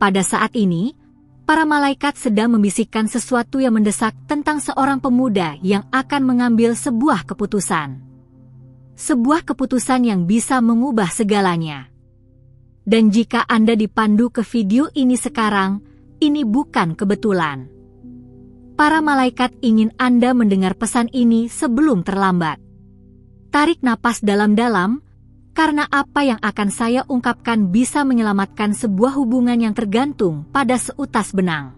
Pada saat ini, para malaikat sedang membisikkan sesuatu yang mendesak tentang seorang pemuda yang akan mengambil sebuah keputusan. Sebuah keputusan yang bisa mengubah segalanya. Dan jika Anda dipandu ke video ini sekarang, ini bukan kebetulan. Para malaikat ingin Anda mendengar pesan ini sebelum terlambat. Tarik napas dalam-dalam, karena apa yang akan saya ungkapkan bisa menyelamatkan sebuah hubungan yang tergantung pada seutas benang.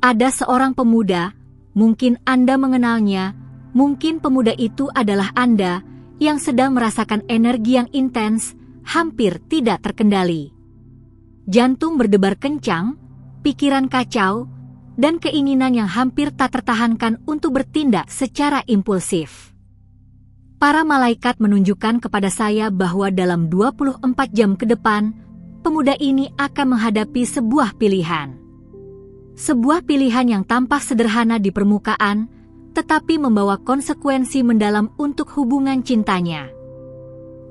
Ada seorang pemuda, mungkin Anda mengenalnya, mungkin pemuda itu adalah Anda, yang sedang merasakan energi yang intens, hampir tidak terkendali. Jantung berdebar kencang, pikiran kacau, dan keinginan yang hampir tak tertahankan untuk bertindak secara impulsif. Para malaikat menunjukkan kepada saya bahwa dalam 24 jam ke depan, pemuda ini akan menghadapi sebuah pilihan. Sebuah pilihan yang tampak sederhana di permukaan, tetapi membawa konsekuensi mendalam untuk hubungan cintanya.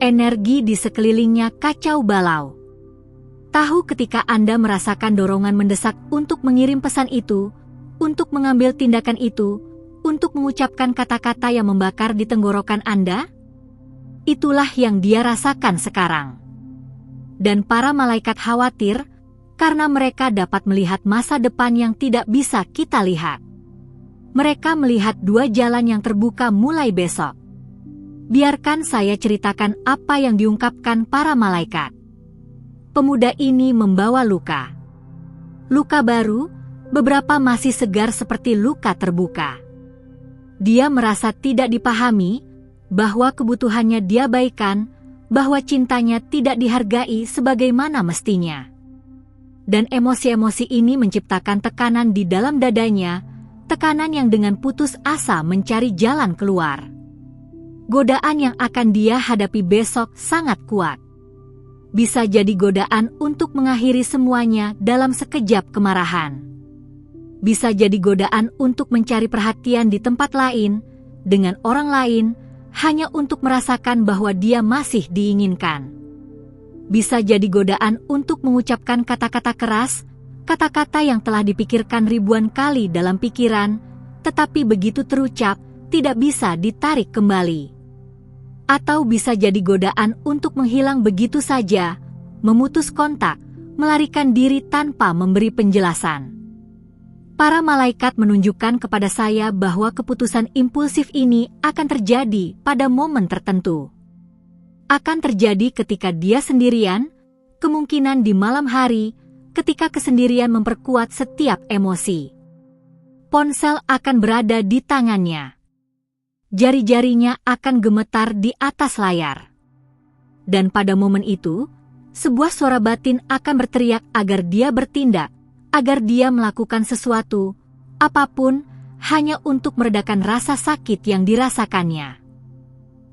Energi di sekelilingnya kacau balau. Tahu ketika Anda merasakan dorongan mendesak untuk mengirim pesan itu, untuk mengambil tindakan itu, untuk mengucapkan kata-kata yang membakar di tenggorokan Anda? Itulah yang dia rasakan sekarang. Dan para malaikat khawatir, karena mereka dapat melihat masa depan yang tidak bisa kita lihat. Mereka melihat dua jalan yang terbuka mulai besok. Biarkan saya ceritakan apa yang diungkapkan para malaikat. Pemuda ini membawa luka. Luka baru, beberapa masih segar seperti luka terbuka. Dia merasa tidak dipahami, bahwa kebutuhannya diabaikan, bahwa cintanya tidak dihargai sebagaimana mestinya. Dan emosi-emosi ini menciptakan tekanan di dalam dadanya, tekanan yang dengan putus asa mencari jalan keluar. Godaan yang akan dia hadapi besok sangat kuat. Bisa jadi godaan untuk mengakhiri semuanya dalam sekejap kemarahan. Bisa jadi godaan untuk mencari perhatian di tempat lain, dengan orang lain, hanya untuk merasakan bahwa dia masih diinginkan. Bisa jadi godaan untuk mengucapkan kata-kata keras, kata-kata yang telah dipikirkan ribuan kali dalam pikiran, tetapi begitu terucap, tidak bisa ditarik kembali. Atau bisa jadi godaan untuk menghilang begitu saja, memutus kontak, melarikan diri tanpa memberi penjelasan. Para malaikat menunjukkan kepada saya bahwa keputusan impulsif ini akan terjadi pada momen tertentu. Akan terjadi ketika dia sendirian, kemungkinan di malam hari, ketika kesendirian memperkuat setiap emosi. Ponsel akan berada di tangannya. Jari-jarinya akan gemetar di atas layar. Dan pada momen itu, sebuah suara batin akan berteriak agar dia bertindak, agar dia melakukan sesuatu, apapun, hanya untuk meredakan rasa sakit yang dirasakannya.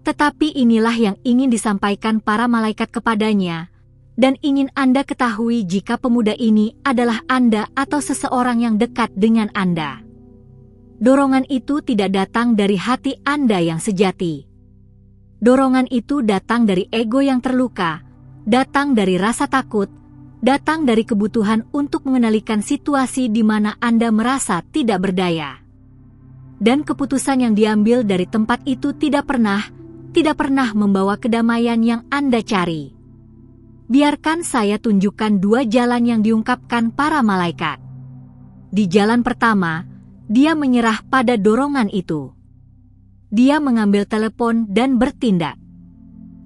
Tetapi inilah yang ingin disampaikan para malaikat kepadanya, dan ingin Anda ketahui jika pemuda ini adalah Anda atau seseorang yang dekat dengan Anda. Dorongan itu tidak datang dari hati Anda yang sejati. Dorongan itu datang dari ego yang terluka, datang dari rasa takut, datang dari kebutuhan untuk mengendalikan situasi di mana Anda merasa tidak berdaya. Dan keputusan yang diambil dari tempat itu tidak pernah membawa kedamaian yang Anda cari. Biarkan saya tunjukkan dua jalan yang diungkapkan para malaikat. Di jalan pertama, dia menyerah pada dorongan itu. Dia mengambil telepon dan bertindak.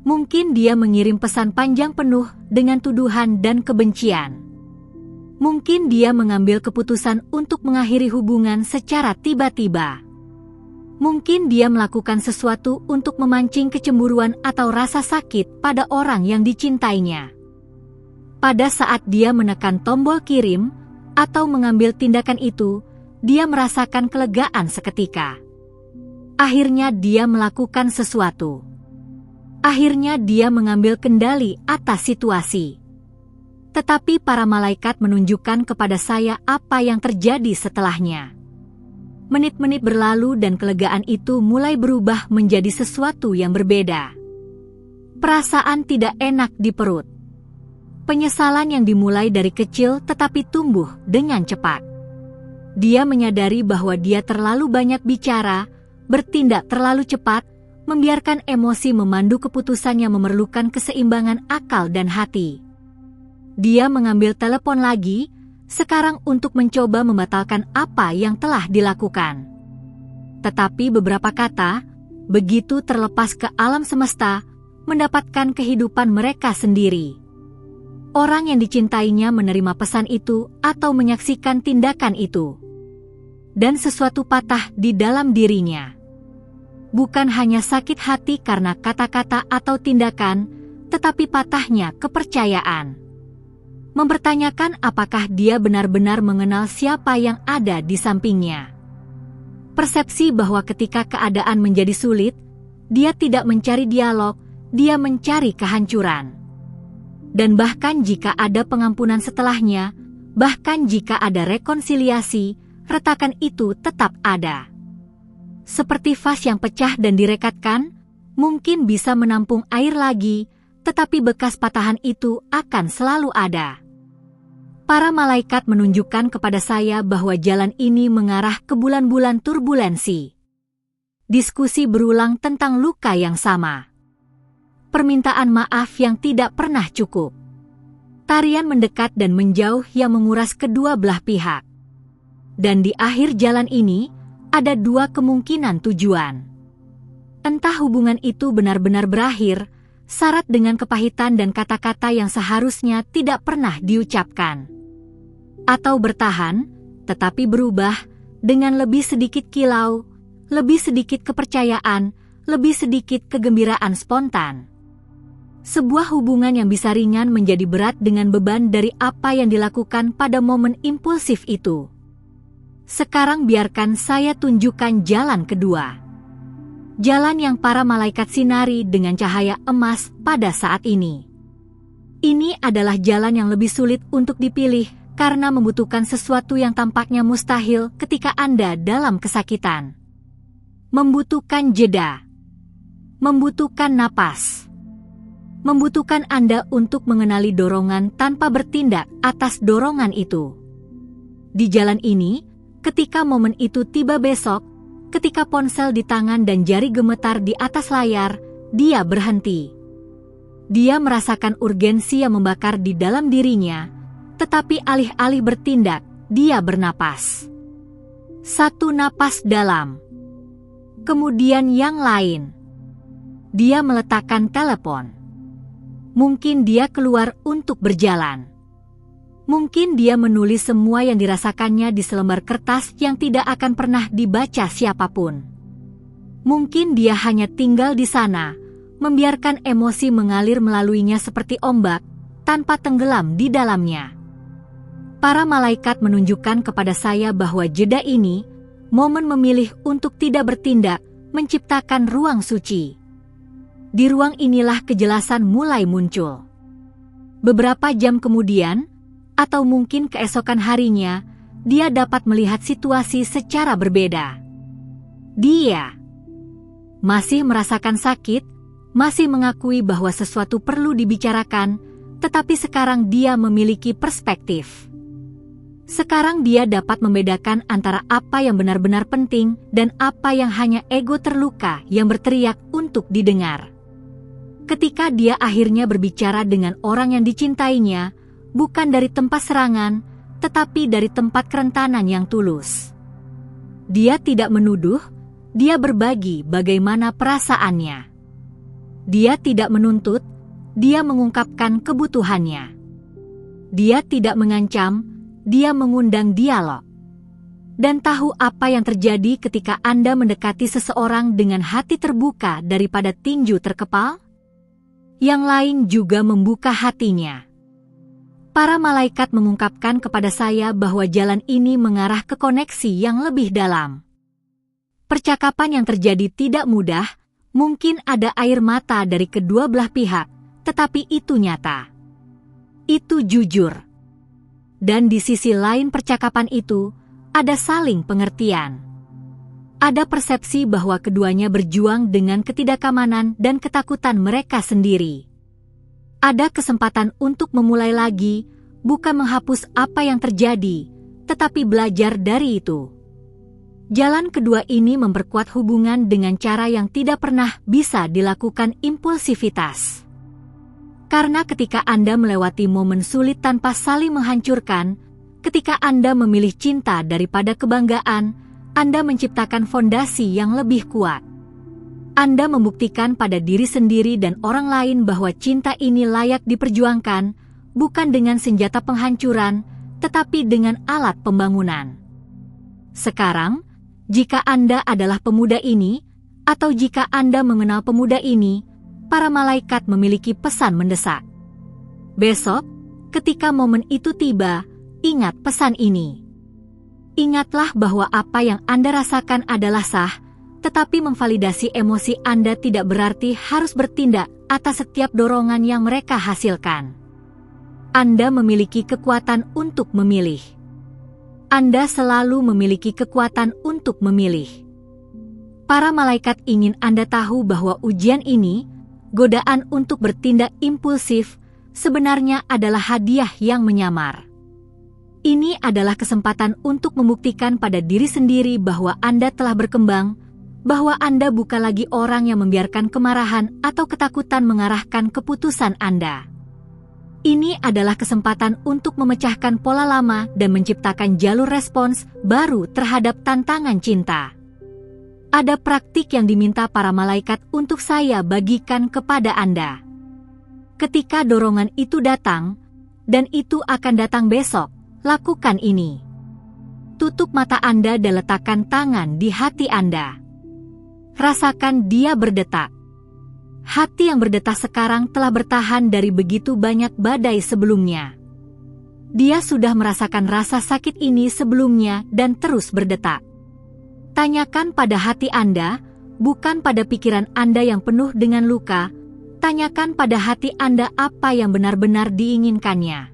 Mungkin dia mengirim pesan panjang penuh dengan tuduhan dan kebencian. Mungkin dia mengambil keputusan untuk mengakhiri hubungan secara tiba-tiba. Mungkin dia melakukan sesuatu untuk memancing kecemburuan atau rasa sakit pada orang yang dicintainya. Pada saat dia menekan tombol kirim atau mengambil tindakan itu, dia merasakan kelegaan seketika. Akhirnya dia melakukan sesuatu. Akhirnya dia mengambil kendali atas situasi. Tetapi para malaikat menunjukkan kepada saya apa yang terjadi setelahnya. Menit-menit berlalu dan kelegaan itu mulai berubah menjadi sesuatu yang berbeda. Perasaan tidak enak di perut. Penyesalan yang dimulai dari kecil tetapi tumbuh dengan cepat. Dia menyadari bahwa dia terlalu banyak bicara, bertindak terlalu cepat, membiarkan emosi memandu keputusan yang memerlukan keseimbangan akal dan hati. Dia mengambil telepon lagi, sekarang untuk mencoba membatalkan apa yang telah dilakukan. Tetapi beberapa kata, begitu terlepas ke alam semesta, mendapatkan kehidupan mereka sendiri. Orang yang dicintainya menerima pesan itu atau menyaksikan tindakan itu. Dan sesuatu patah di dalam dirinya. Bukan hanya sakit hati karena kata-kata atau tindakan, tetapi patahnya kepercayaan. Mempertanyakan apakah dia benar-benar mengenal siapa yang ada di sampingnya. Persepsi bahwa ketika keadaan menjadi sulit, dia tidak mencari dialog, dia mencari kehancuran. Dan bahkan jika ada pengampunan setelahnya, bahkan jika ada rekonsiliasi, retakan itu tetap ada. Seperti vas yang pecah dan direkatkan, mungkin bisa menampung air lagi, tetapi bekas patahan itu akan selalu ada. Para malaikat menunjukkan kepada saya bahwa jalan ini mengarah ke bulan-bulan turbulensi. Diskusi berulang tentang luka yang sama. Permintaan maaf yang tidak pernah cukup. Tarian mendekat dan menjauh yang menguras kedua belah pihak. Dan di akhir jalan ini, ada dua kemungkinan tujuan. Entah hubungan itu benar-benar berakhir, syarat dengan kepahitan dan kata-kata yang seharusnya tidak pernah diucapkan. Atau bertahan, tetapi berubah, dengan lebih sedikit kilau, lebih sedikit kepercayaan, lebih sedikit kegembiraan spontan. Sebuah hubungan yang bisa ringan menjadi berat dengan beban dari apa yang dilakukan pada momen impulsif itu. Sekarang biarkan saya tunjukkan jalan kedua. Jalan yang para malaikat sinari dengan cahaya emas pada saat ini. Ini adalah jalan yang lebih sulit untuk dipilih karena membutuhkan sesuatu yang tampaknya mustahil ketika Anda dalam kesakitan. Membutuhkan jeda. Membutuhkan napas. Membutuhkan Anda untuk mengenali dorongan tanpa bertindak atas dorongan itu. Di jalan ini, ketika momen itu tiba besok, ketika ponsel di tangan dan jari gemetar di atas layar, dia berhenti. Dia merasakan urgensi yang membakar di dalam dirinya, tetapi alih-alih bertindak, dia bernapas. Satu napas dalam. Kemudian yang lain. Dia meletakkan telepon. Mungkin dia keluar untuk berjalan. Mungkin dia menulis semua yang dirasakannya di selembar kertas yang tidak akan pernah dibaca siapapun. Mungkin dia hanya tinggal di sana, membiarkan emosi mengalir melaluinya seperti ombak, tanpa tenggelam di dalamnya. Para malaikat menunjukkan kepada saya bahwa jeda ini, momen memilih untuk tidak bertindak, menciptakan ruang suci. Di ruang inilah kejelasan mulai muncul. Beberapa jam kemudian, atau mungkin keesokan harinya, dia dapat melihat situasi secara berbeda. Dia masih merasakan sakit, masih mengakui bahwa sesuatu perlu dibicarakan, tetapi sekarang dia memiliki perspektif. Sekarang dia dapat membedakan antara apa yang benar-benar penting dan apa yang hanya ego terluka yang berteriak untuk didengar. Ketika dia akhirnya berbicara dengan orang yang dicintainya, bukan dari tempat serangan, tetapi dari tempat kerentanan yang tulus. Dia tidak menuduh, dia berbagi bagaimana perasaannya. Dia tidak menuntut, dia mengungkapkan kebutuhannya. Dia tidak mengancam, dia mengundang dialog. Dan tahu apa yang terjadi ketika Anda mendekati seseorang dengan hati terbuka daripada tinju terkepal? Yang lain juga membuka hatinya. Para malaikat mengungkapkan kepada saya bahwa jalan ini mengarah ke koneksi yang lebih dalam. Percakapan yang terjadi tidak mudah, mungkin ada air mata dari kedua belah pihak, tetapi itu nyata. Itu jujur. Dan di sisi lain percakapan itu, ada saling pengertian. Ada persepsi bahwa keduanya berjuang dengan ketidakamanan dan ketakutan mereka sendiri. Ada kesempatan untuk memulai lagi, bukan menghapus apa yang terjadi, tetapi belajar dari itu. Jalan kedua ini memperkuat hubungan dengan cara yang tidak pernah bisa dilakukan impulsivitas. Karena ketika Anda melewati momen sulit tanpa saling menghancurkan, ketika Anda memilih cinta daripada kebanggaan, Anda menciptakan fondasi yang lebih kuat. Anda membuktikan pada diri sendiri dan orang lain bahwa cinta ini layak diperjuangkan, bukan dengan senjata penghancuran, tetapi dengan alat pembangunan. Sekarang, jika Anda adalah pemuda ini, atau jika Anda mengenal pemuda ini, para malaikat memiliki pesan mendesak. Besok, ketika momen itu tiba, ingat pesan ini. Ingatlah bahwa apa yang Anda rasakan adalah sah, tetapi memvalidasi emosi Anda tidak berarti harus bertindak atas setiap dorongan yang mereka hasilkan. Anda memiliki kekuatan untuk memilih. Anda selalu memiliki kekuatan untuk memilih. Para malaikat ingin Anda tahu bahwa ujian ini, godaan untuk bertindak impulsif, sebenarnya adalah hadiah yang menyamar. Ini adalah kesempatan untuk membuktikan pada diri sendiri bahwa Anda telah berkembang, bahwa Anda bukan lagi orang yang membiarkan kemarahan atau ketakutan mengarahkan keputusan Anda. Ini adalah kesempatan untuk memecahkan pola lama dan menciptakan jalur respons baru terhadap tantangan cinta. Ada praktik yang diminta para malaikat untuk saya bagikan kepada Anda. Ketika dorongan itu datang, dan itu akan datang besok, lakukan ini. Tutup mata Anda dan letakkan tangan di hati Anda. Rasakan dia berdetak. Hati yang berdetak sekarang telah bertahan dari begitu banyak badai sebelumnya. Dia sudah merasakan rasa sakit ini sebelumnya dan terus berdetak. Tanyakan pada hati Anda, bukan pada pikiran Anda yang penuh dengan luka. Tanyakan pada hati Anda apa yang benar-benar diinginkannya.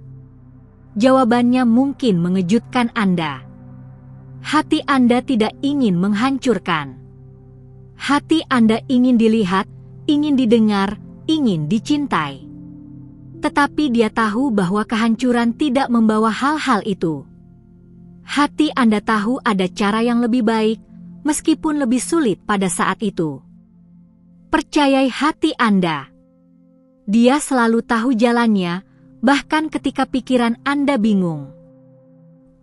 Jawabannya mungkin mengejutkan Anda. Hati Anda tidak ingin menghancurkan. Hati Anda ingin dilihat, ingin didengar, ingin dicintai. Tetapi dia tahu bahwa kehancuran tidak membawa hal-hal itu. Hati Anda tahu ada cara yang lebih baik, meskipun lebih sulit pada saat itu. Percayai hati Anda. Dia selalu tahu jalannya, bahkan ketika pikiran Anda bingung.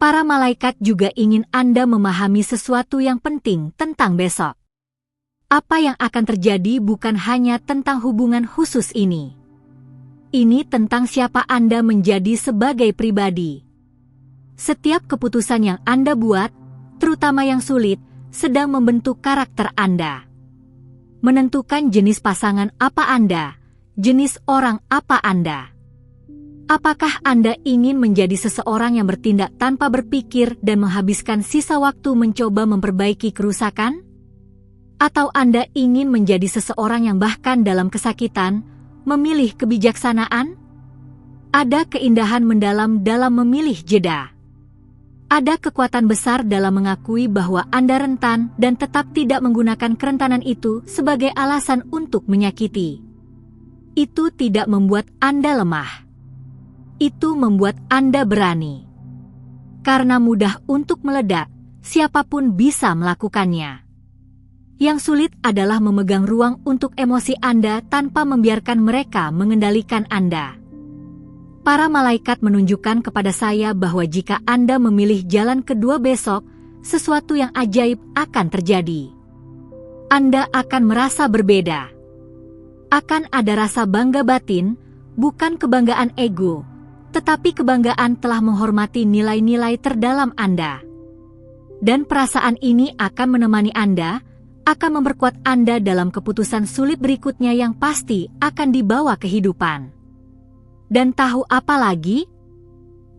Para malaikat juga ingin Anda memahami sesuatu yang penting tentang besok. Apa yang akan terjadi bukan hanya tentang hubungan khusus ini. Ini tentang siapa Anda menjadi sebagai pribadi. Setiap keputusan yang Anda buat, terutama yang sulit, sedang membentuk karakter Anda. Menentukan jenis pasangan apa Anda, jenis orang apa Anda. Apakah Anda ingin menjadi seseorang yang bertindak tanpa berpikir dan menghabiskan sisa waktu mencoba memperbaiki kerusakan? Atau Anda ingin menjadi seseorang yang bahkan dalam kesakitan, memilih kebijaksanaan? Ada keindahan mendalam dalam memilih jeda. Ada kekuatan besar dalam mengakui bahwa Anda rentan dan tetap tidak menggunakan kerentanan itu sebagai alasan untuk menyakiti. Itu tidak membuat Anda lemah. Itu membuat Anda berani. Karena mudah untuk meledak, siapapun bisa melakukannya. Yang sulit adalah memegang ruang untuk emosi Anda tanpa membiarkan mereka mengendalikan Anda. Para malaikat menunjukkan kepada saya bahwa jika Anda memilih jalan kedua besok, sesuatu yang ajaib akan terjadi. Anda akan merasa berbeda. Akan ada rasa bangga batin, bukan kebanggaan ego, tetapi kebanggaan telah menghormati nilai-nilai terdalam Anda. Dan perasaan ini akan menemani Anda, akan memperkuat Anda dalam keputusan sulit berikutnya yang pasti akan dibawa kehidupan. Dan tahu apa lagi?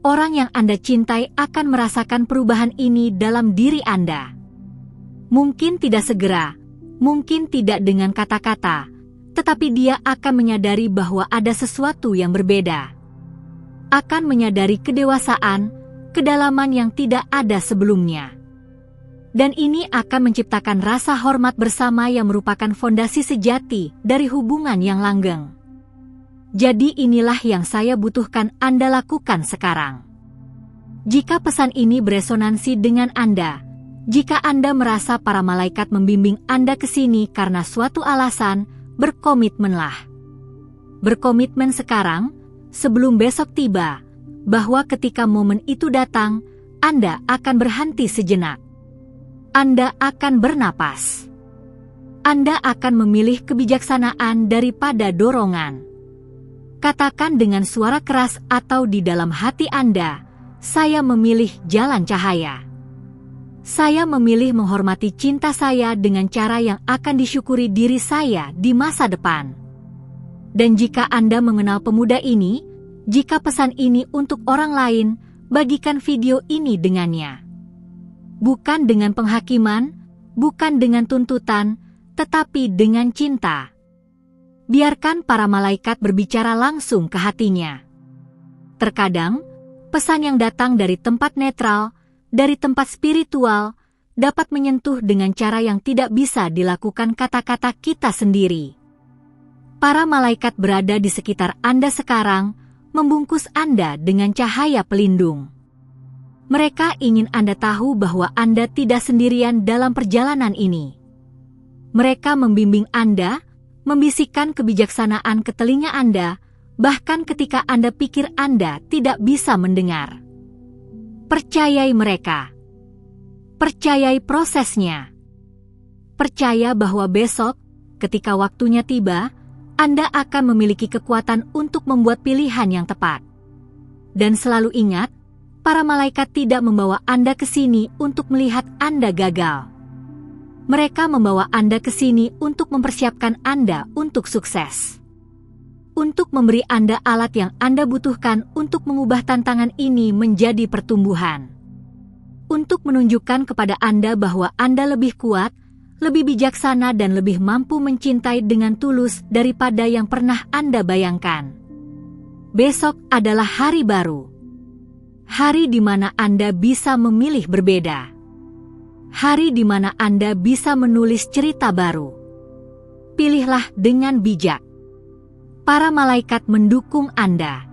Orang yang Anda cintai akan merasakan perubahan ini dalam diri Anda. Mungkin tidak segera, mungkin tidak dengan kata-kata, tetapi dia akan menyadari bahwa ada sesuatu yang berbeda. Akan menyadari kedewasaan, kedalaman yang tidak ada sebelumnya. Dan ini akan menciptakan rasa hormat bersama yang merupakan fondasi sejati dari hubungan yang langgeng. Jadi inilah yang saya butuhkan Anda lakukan sekarang. Jika pesan ini beresonansi dengan Anda, jika Anda merasa para malaikat membimbing Anda ke sini karena suatu alasan, berkomitmenlah. Berkomitmen sekarang, sebelum besok tiba, bahwa ketika momen itu datang, Anda akan berhenti sejenak. Anda akan bernapas. Anda akan memilih kebijaksanaan daripada dorongan. Katakan dengan suara keras atau di dalam hati Anda, saya memilih jalan cahaya. Saya memilih menghormati cinta saya dengan cara yang akan disyukuri diri saya di masa depan. Dan jika Anda mengenal pemuda ini, jika pesan ini untuk orang lain, bagikan video ini dengannya. Bukan dengan penghakiman, bukan dengan tuntutan, tetapi dengan cinta. Biarkan para malaikat berbicara langsung ke hatinya. Terkadang, pesan yang datang dari tempat netral, dari tempat spiritual, dapat menyentuh dengan cara yang tidak bisa dilakukan kata-kata kita sendiri. Para malaikat berada di sekitar Anda sekarang, membungkus Anda dengan cahaya pelindung. Mereka ingin Anda tahu bahwa Anda tidak sendirian dalam perjalanan ini. Mereka membimbing Anda, membisikkan kebijaksanaan ke telinga Anda, bahkan ketika Anda pikir Anda tidak bisa mendengar. Percayai mereka. Percayai prosesnya. Percaya bahwa besok, ketika waktunya tiba, Anda akan memiliki kekuatan untuk membuat pilihan yang tepat. Dan selalu ingat, para malaikat tidak membawa Anda ke sini untuk melihat Anda gagal. Mereka membawa Anda ke sini untuk mempersiapkan Anda untuk sukses. Untuk memberi Anda alat yang Anda butuhkan untuk mengubah tantangan ini menjadi pertumbuhan. Untuk menunjukkan kepada Anda bahwa Anda lebih kuat, lebih bijaksana dan lebih mampu mencintai dengan tulus daripada yang pernah Anda bayangkan. Besok adalah hari baru. Hari di mana Anda bisa memilih berbeda. Hari di mana Anda bisa menulis cerita baru. Pilihlah dengan bijak. Para malaikat mendukung Anda.